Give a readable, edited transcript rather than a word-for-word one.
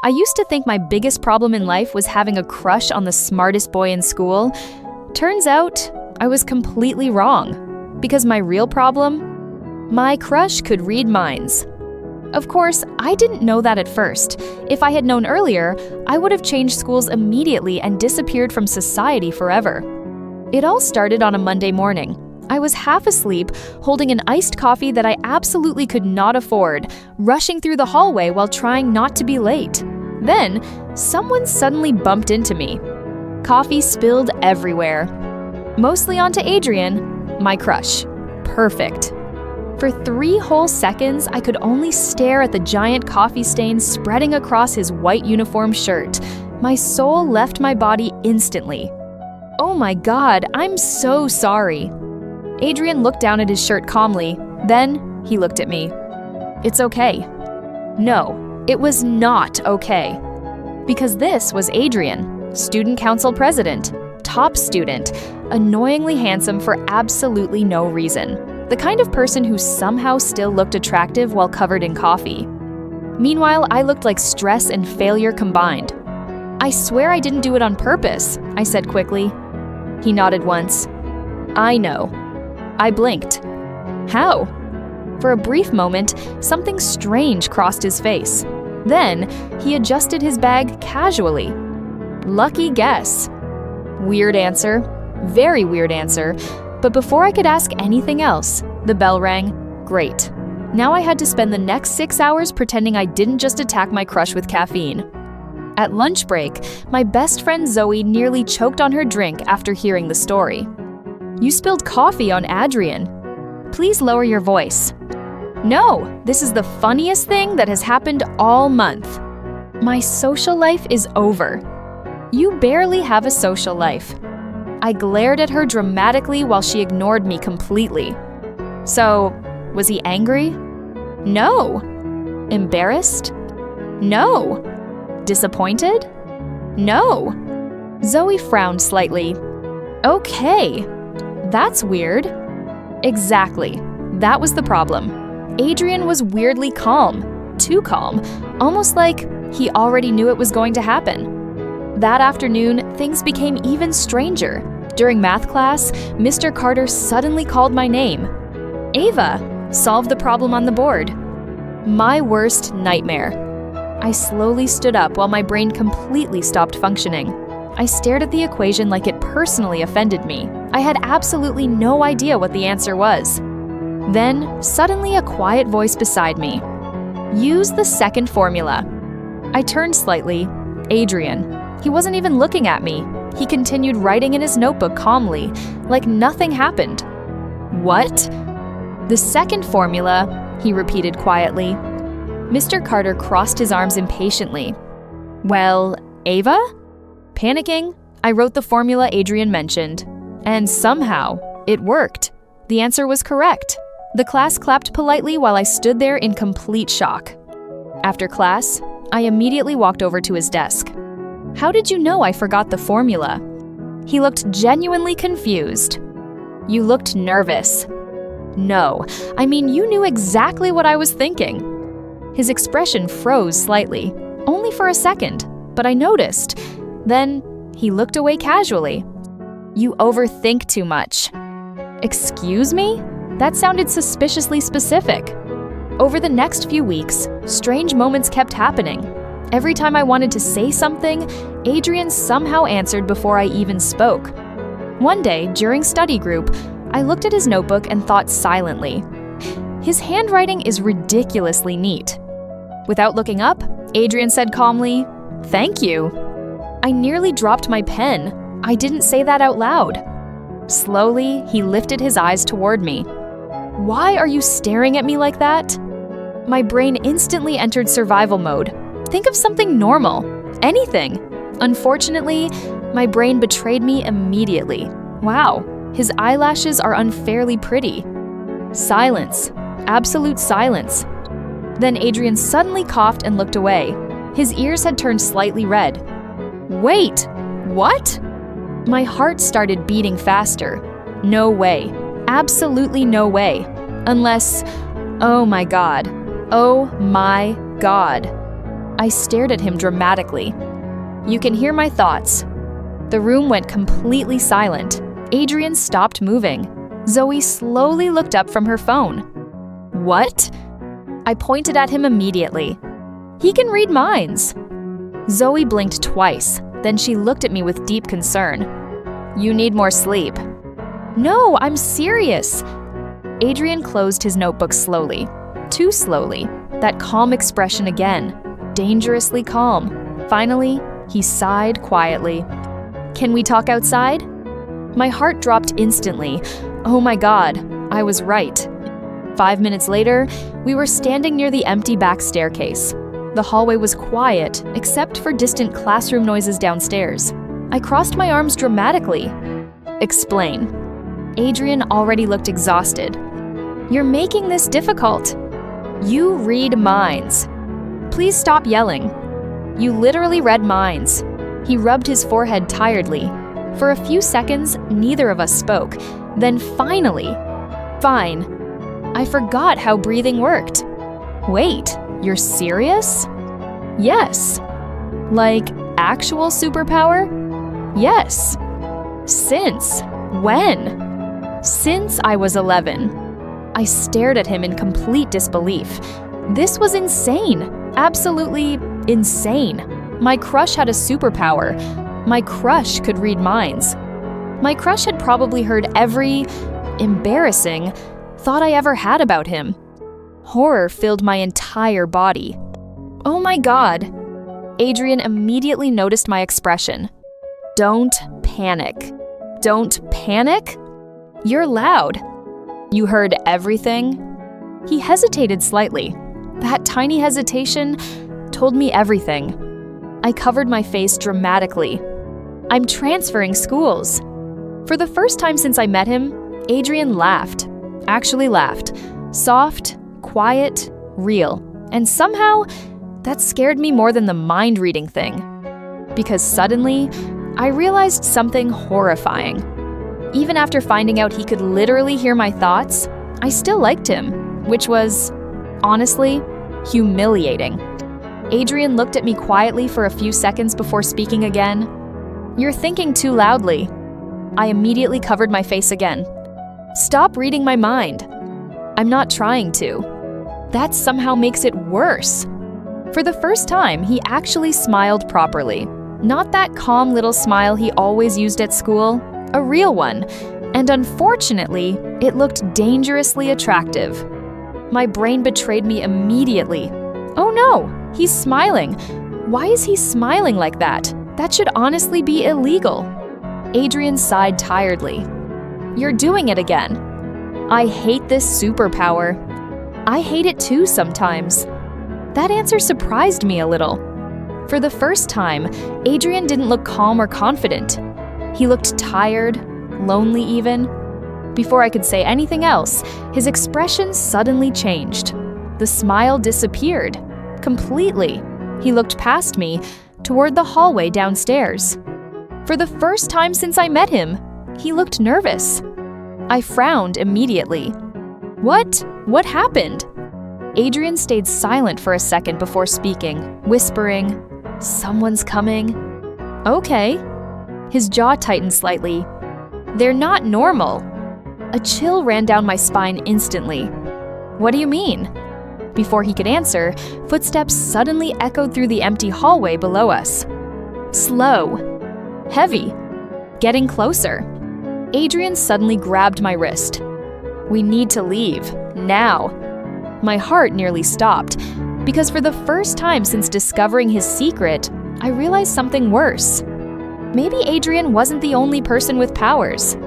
I used to think my biggest problem in life was having a crush on the smartest boy in school. Turns out, I was completely wrong. Because my real problem? My crush could read minds. Of course, I didn't know that at first. If I had known earlier, I would have changed schools immediately and disappeared from society forever. It all started on a Monday morning. I was half asleep, holding an iced coffee that I absolutely could not afford, rushing through the hallway while trying not to be late. Then, someone suddenly bumped into me. Coffee spilled everywhere. Mostly onto Adrian, my crush. Perfect. For 3 whole seconds, I could only stare at the giant coffee stains spreading across his white uniform shirt. My soul left my body instantly. Oh my God, I'm so sorry. Adrian looked down at his shirt calmly. Then, he looked at me. It's okay. No, it was not okay. Because this was Adrian, student council president, top student, annoyingly handsome for absolutely no reason. The kind of person who somehow still looked attractive while covered in coffee. Meanwhile, I looked like stress and failure combined. I swear I didn't do it on purpose, I said quickly. He nodded once. I know. I blinked. How? For a brief moment, something strange crossed his face. Then, he adjusted his bag casually. Lucky guess. Weird answer. Very weird answer. But before I could ask anything else, the bell rang. Great. Now I had to spend the next 6 hours pretending I didn't just attack my crush with caffeine. At lunch break, my best friend Zoe nearly choked on her drink after hearing the story. You spilled coffee on Adrian. Please lower your voice. No, this is the funniest thing that has happened all month. My social life is over. You barely have a social life. I glared at her dramatically while she ignored me completely. So, was he angry? No. Embarrassed? No. Disappointed? No. Zoe frowned slightly. Okay. That's weird. Exactly. That was the problem. Adrian was weirdly calm. Too calm. Almost like he already knew it was going to happen. That afternoon, things became even stranger. During math class, Mr. Carter suddenly called my name. Ava, solve the problem on the board. My worst nightmare. I slowly stood up while my brain completely stopped functioning. I stared at the equation like it personally offended me. I had absolutely no idea what the answer was. Then, suddenly a quiet voice beside me. Use the second formula. I turned slightly. Adrian. He wasn't even looking at me. He continued writing in his notebook calmly, like nothing happened. What? The second formula, he repeated quietly. Mr. Carter crossed his arms impatiently. Well, Ava? Panicking, I wrote the formula Adrian mentioned. And somehow, it worked. The answer was correct. The class clapped politely while I stood there in complete shock. After class, I immediately walked over to his desk. How did you know I forgot the formula? He looked genuinely confused. You looked nervous. No, I mean you knew exactly what I was thinking. His expression froze slightly, only for a second, but I noticed. Then, he looked away casually. You overthink too much. Excuse me? That sounded suspiciously specific. Over the next few weeks, strange moments kept happening. Every time I wanted to say something, Adrian somehow answered before I even spoke. One day, during study group, I looked at his notebook and thought silently. His handwriting is ridiculously neat. Without looking up, Adrian said calmly, "Thank you." I nearly dropped my pen. I didn't say that out loud. Slowly, he lifted his eyes toward me. Why are you staring at me like that? My brain instantly entered survival mode. Think of something normal. Anything. Unfortunately, my brain betrayed me immediately. Wow, his eyelashes are unfairly pretty. Silence. Absolute silence. Then Adrian suddenly coughed and looked away. His ears had turned slightly red. Wait, what? My heart started beating faster. No way. Absolutely no way. Unless, oh my God. Oh my God. I stared at him dramatically. You can hear my thoughts. The room went completely silent. Adrian stopped moving. Zoe slowly looked up from her phone. What? I pointed at him immediately. He can read minds. Zoe blinked twice, then she looked at me with deep concern. You need more sleep. No, I'm serious. Adrian closed his notebook slowly. Too slowly. That calm expression again. Dangerously calm. Finally, he sighed quietly. Can we talk outside? My heart dropped instantly. Oh my God, I was right. 5 minutes later, we were standing near the empty back staircase. The hallway was quiet, except for distant classroom noises downstairs. I crossed my arms dramatically. Explain. Adrian already looked exhausted. You're making this difficult. You read minds. Please stop yelling. You literally read minds. He rubbed his forehead tiredly. For a few seconds, neither of us spoke. Then finally, fine. I forgot how breathing worked. Wait, you're serious? Yes. Like actual superpower? Yes. Since when? Since I was 11. I stared at him in complete disbelief. This was insane. Absolutely insane. My crush had a superpower. My crush could read minds. My crush had probably heard every embarrassing thought I ever had about him. Horror filled my entire body. Oh my God. Adrian immediately noticed my expression. Don't panic. Don't panic? You're loud. You heard everything? He hesitated slightly. That tiny hesitation told me everything. I covered my face dramatically. I'm transferring schools. For the first time since I met him, Adrian laughed. Actually laughed. Soft, quiet, real. And somehow, that scared me more than the mind-reading thing. Because suddenly, I realized something horrifying. Even after finding out he could literally hear my thoughts, I still liked him, which was, honestly, humiliating. Adrian looked at me quietly for a few seconds before speaking again. You're thinking too loudly. I immediately covered my face again. Stop reading my mind. I'm not trying to. That somehow makes it worse. For the first time, he actually smiled properly. Not that calm little smile he always used at school, a real one. And unfortunately, it looked dangerously attractive. My brain betrayed me immediately. Oh no, he's smiling. Why is he smiling like that? That should honestly be illegal. Adrian sighed tiredly. You're doing it again. I hate this superpower. I hate it too sometimes. That answer surprised me a little. For the first time, Adrian didn't look calm or confident. He looked tired, lonely even. Before I could say anything else, his expression suddenly changed. The smile disappeared. Completely. He looked past me, toward the hallway downstairs. For the first time since I met him, he looked nervous. I frowned immediately. What happened? Adrian stayed silent for a second before speaking, whispering, Someone's coming. Okay. His jaw tightened slightly. They're not normal. A chill ran down my spine instantly. What do you mean? Before he could answer, footsteps suddenly echoed through the empty hallway below us. Slow. Heavy. Getting closer. Adrian suddenly grabbed my wrist. We need to leave. Now. My heart nearly stopped, because for the first time since discovering his secret, I realized something worse. Maybe Adrian wasn't the only person with powers.